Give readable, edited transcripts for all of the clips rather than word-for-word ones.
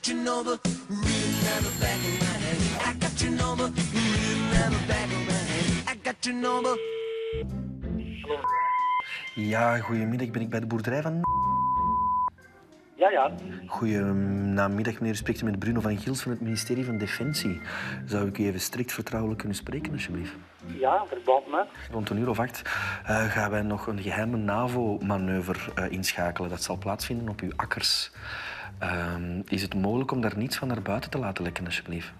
got your number written on the back of my hand. I got your number written on the back of my hand. I got your number. Ja, goedemiddag. Ben ik bij de boerderij van... Ja. Goedemiddag, meneer. U spreekt met Bruno van Giels van het ministerie van Defensie. Zou ik u even strikt vertrouwelijk kunnen spreken, alsjeblieft? Ja, verband met. Rond 1:08 gaan wij nog een geheime NAVO-manoeuvre inschakelen. Dat zal plaatsvinden op uw akkers. Is het mogelijk om daar niets van naar buiten te laten lekken, alsjeblieft?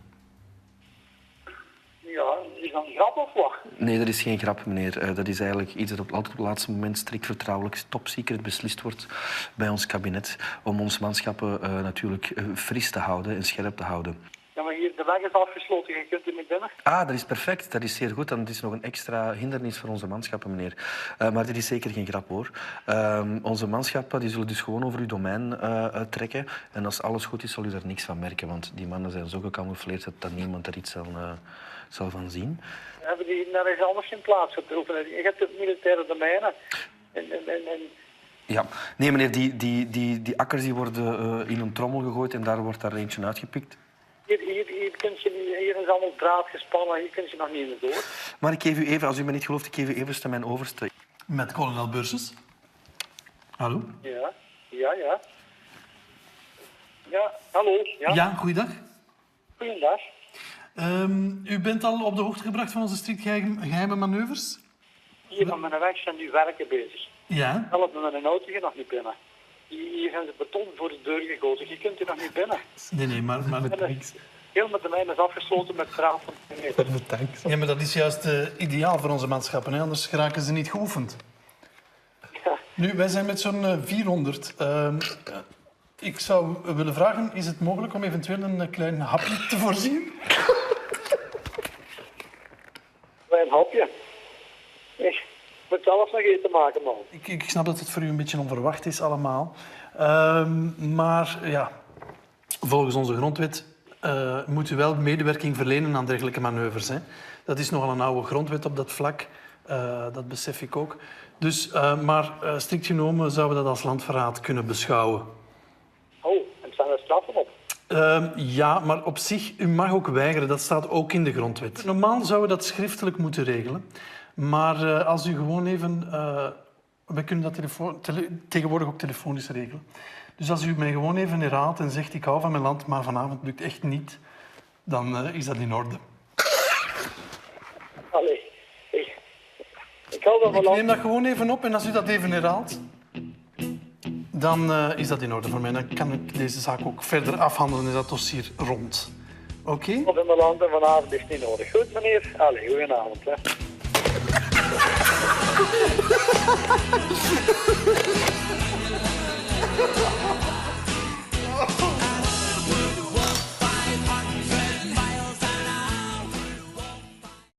Ja, is dat een grap of wat? Nee, dat is geen grap, meneer. Dat is eigenlijk iets dat altijd op het laatste moment strikt vertrouwelijk, top secret beslist wordt bij ons kabinet. Om onze manschappen natuurlijk fris te houden en scherp te houden. Ja, maar hier, de weg is afgesloten, je kunt er niet binnen. Ah, dat is perfect. Dat is zeer goed. Dan is het nog een extra hindernis voor onze manschappen, meneer. Maar dit is zeker geen grap, hoor. Onze manschappen die zullen dus gewoon over uw domein trekken. En als alles goed is, zal u daar niks van merken. Want die mannen zijn zo gecamoufleerd dat niemand er iets zal van zien. Hebben die nergens anders in plaats getroffen? Je hebt het militaire domeinen. Ja. Nee, meneer, die akkers die worden in een trommel gegooid en daar wordt daar eentje uitgepikt. Hier is allemaal draad gespannen, hier kun je nog niet in door. Maar ik geef u even, als u me niet gelooft, ik geef u even mijn overste. Met kolonel Burses. Hallo? Ja. Ja, hallo. Ja, goeiedag. Goeiedag. U bent al op de hoogte gebracht van onze strikt geheime manoeuvres? Hier van mijn weg zijn nu werken bezig. Ja. Help me met een auto, je nog niet binnen. Hier gaan ze beton voor de deur gegoten, je kunt er nog niet binnen. Nee, maar... Heel met de mijn is afgesloten met draad van 2 meter. Ja, maar dat is juist ideaal voor onze manschappen, hè? Anders geraken ze niet geoefend. Ja. Nu, wij zijn met zo'n 400. Ik zou willen vragen, is het mogelijk om eventueel een klein hapje te voorzien? Een hapje. Ik moet zelfs nog eten maken, man. Ik snap dat het voor u een beetje onverwacht is allemaal. Maar ja, volgens onze grondwet moet u wel medewerking verlenen aan dergelijke manoeuvres. Hè. Dat is nogal een oude grondwet op dat vlak. Dat besef ik ook. Dus, maar strikt genomen zouden we dat als landverraad kunnen beschouwen. Oh, en staan er straffen op? Ja, maar op zich, u mag ook weigeren. Dat staat ook in de grondwet. Normaal zouden we dat schriftelijk moeten regelen. Maar als u gewoon even... we kunnen dat tegenwoordig ook telefonisch regelen. Dus als u mij gewoon even herhaalt en zegt ik hou van mijn land, maar vanavond lukt echt niet, dan is dat in orde. Allee, ik hou van mijn Ik land. neem dat gewoon even op en als u dat even herhaalt, dan is dat in orde voor mij. Dan kan ik deze zaak ook verder afhandelen in dat dossier rond. Oké? Of in mijn land en vanavond is het niet nodig. Goed, meneer. Allee, goedenavond. Hè.